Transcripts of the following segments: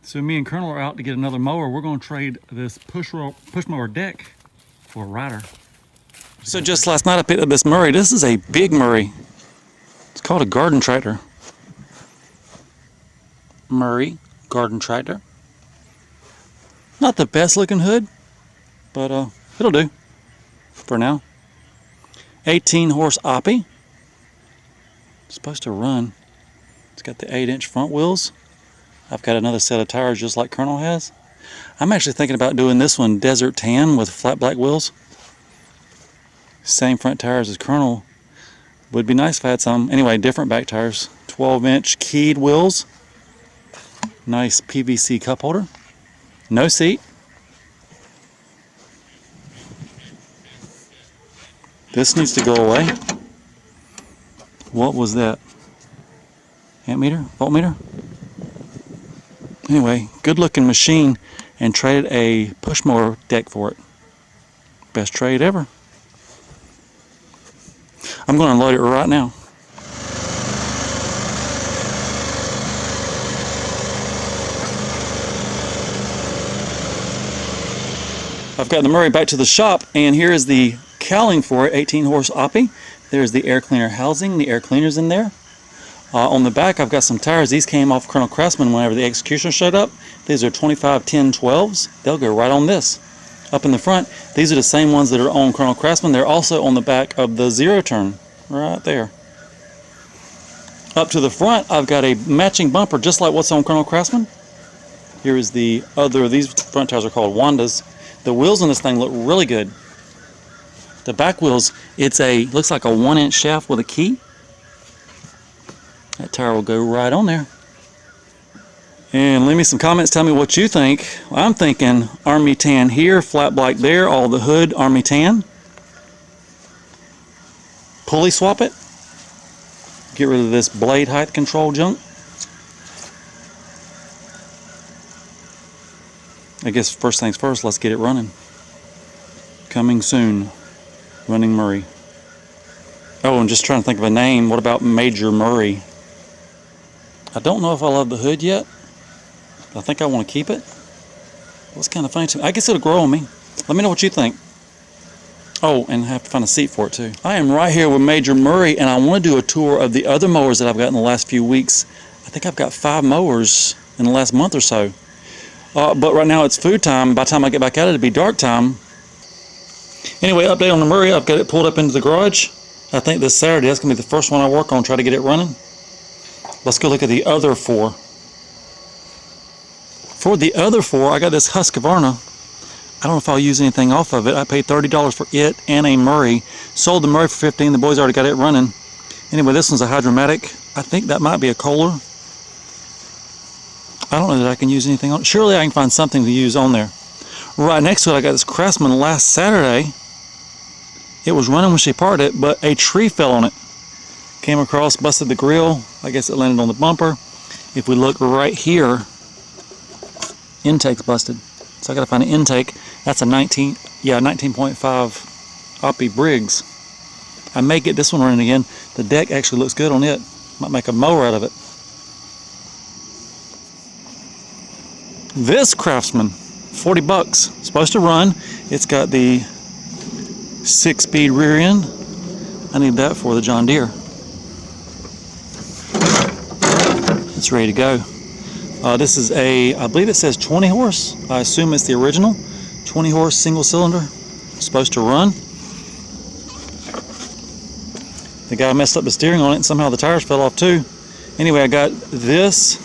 So me and Colonel are out to get another mower. We're going to trade this push mower deck for a rider. So just last night I picked up this Murray. This is a big Murray. It's called a garden tractor. Murray garden tractor. Not the best looking hood, but it'll do for now. 18 horse Oppie. Supposed to run. It's got the 8-inch front wheels. I've got another set of tires just like Colonel has. I'm actually thinking about doing this one desert tan with flat black wheels. Same front tires as Colonel. Would be nice if I had some. Anyway, different back tires. 12-inch keyed wheels. Nice PVC cup holder. No seat. This needs to go away. What was that? Amp meter? Voltmeter? Anyway, good looking machine, and traded a push mower deck for it. Best trade ever. I'm going to unload it right now. I've got the Murray back to the shop, and here is the cowling for it, 18 horse Oppie. There's the air cleaner housing, the air cleaner's in there. On the back I've got some tires. These came off Colonel Craftsman whenever the executioner showed up. These are 25 10 12s. They'll go right on this. Up in the front, these are the same ones that are on Colonel Craftsman. They're also on the back of the zero turn, right there. Up to the front, I've got a matching bumper just like what's on Colonel Craftsman. Here is the other, these front tires are called Wandas. The wheels on this thing look really good. The back wheels, looks like a 1-inch shaft with a key. That tire will go right on there. And leave me some comments, tell me what you think. Well, I'm thinking Army tan here, flat black there, all the hood, Army tan. Pulley swap it. Get rid of this blade height control junk. I guess first things first, let's get it running. Coming soon, running Murray. Oh, I'm just trying to think of a name. What about Major Murray? I don't know if I love the hood yet. I think I want to keep it. It's kind of funny to me. I guess it'll grow on me. Let me know what you think. Oh, and I have to find a seat for it too. I am right here with Major Murray, and I want to do a tour of the other mowers that I've got in the last few weeks. I think I've got 5 mowers in the last month or so. But right now it's food time. By the time I get back out, it'll be dark time. Anyway, update on the Murray. I've got it pulled up into the garage. I think this Saturday, that's going to be the first one I work on, try to get it running. Let's go look at the other 4. For the other 4, I got this Husqvarna. I don't know if I'll use anything off of it. I paid $30 for it and a Murray. Sold the Murray for $15. The boys already got it running. Anyway, this one's a Hydromatic. I think that might be a Kohler. I don't know that I can use anything on it. Surely I can find something to use on there. Right next to it, I got this Craftsman last Saturday. It was running when she parked it, but a tree fell on it. Came across, busted the grill. I guess it landed on the bumper. If we look right here, intake's busted. So I gotta find an intake. That's a 19.5 Oppie Briggs. I may get this one running again. The deck actually looks good on it. Might make a mower out of it. This Craftsman, $40. Supposed to run. It's got the 6-speed rear end. I need that for the John Deere. It's ready to go. This is I believe it says 20 horse. I assume it's the original. 20 horse single cylinder. Supposed to run. The guy messed up the steering on it and somehow the tires fell off too. Anyway, I got this,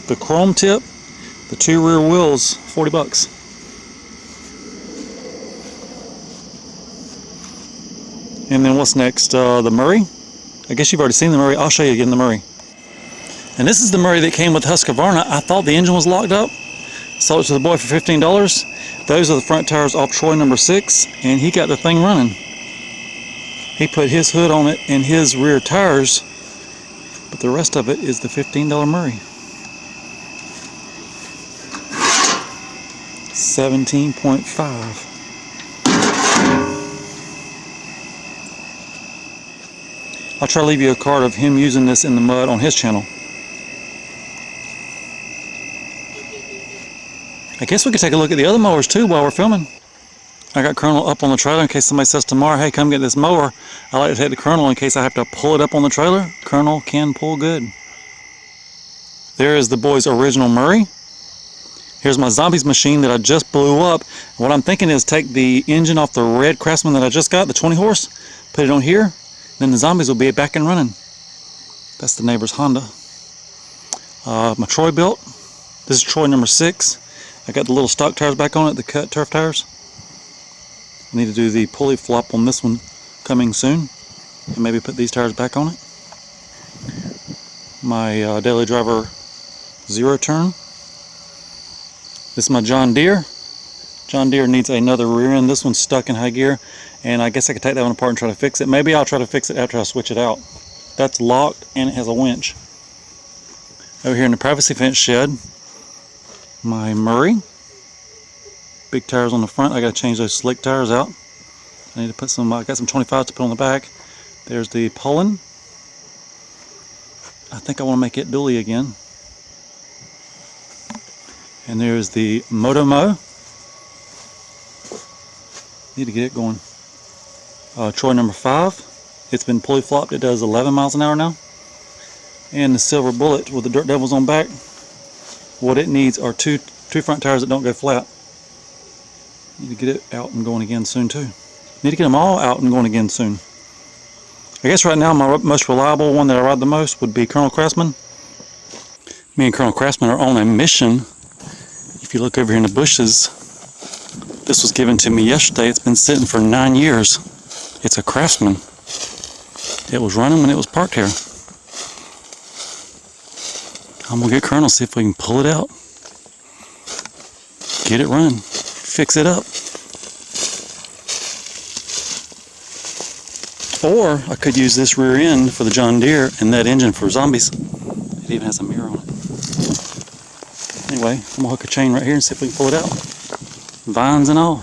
the chrome tip, the 2 rear wheels, $40. And then what's next? The Murray. I guess you've already seen the Murray. I'll show you again the Murray. And this is the Murray that came with Husqvarna. I thought the engine was locked up. Sold it to the boy for $15. Those are the front tires off Troy number 6, and he got the thing running. He put his hood on it and his rear tires, but the rest of it is the $15 Murray. 17.5. I'll try to leave you a card of him using this in the mud on his channel. I guess we could take a look at the other mowers too while we're filming. I got Colonel up on the trailer in case somebody says tomorrow, hey, come get this mower. I like to take the Colonel in case I have to pull it up on the trailer. Colonel can pull good. There is the boy's original Murray. Here's my Zombies machine that I just blew up. What I'm thinking is take the engine off the red Craftsman that I just got, the 20 horse, put it on here, then the Zombies will be back and running. That's the neighbor's Honda. My Troy built. This is Troy number 6. I got the little stock tires back on it, the cut turf tires. I need to do the pulley flop on this one coming soon, and maybe put these tires back on it. My daily driver 0 turn. This is my John Deere. John Deere needs another rear end. This one's stuck in high gear, and I guess I could take that one apart and try to fix it. Maybe I'll try to fix it after I switch it out. That's locked and it has a winch. Over here in the privacy fence shed, my Murray. Big tires on the front. I got to change those slick tires out. I need to put some, I got some 25s to put on the back. There's the Poland. I think I want to make it dually again. And there's the Motomo. Need to get it going. Troy number 5. It's been pulley flopped. It does 11 miles an hour now. And the Silver Bullet with the Dirt Devils on back. What it needs are two front tires that don't go flat. Need to get it out and going again soon too. Need to get them all out and going again soon. I guess right now my most reliable one that I ride the most would be Colonel Craftsman. Me and Colonel Craftsman are on a mission. If you look over here in the bushes, this was given to me yesterday. It's been sitting for 9 years. It's a Craftsman. It was running when it was parked here. I'm gonna get Colonel, see if we can pull it out. Get it running. Fix it up. Or I could use this rear end for the John Deere and that engine for Zombies. It even has a mirror on it. Anyway, I'm gonna hook a chain right here and see if we can pull it out. Vines and all.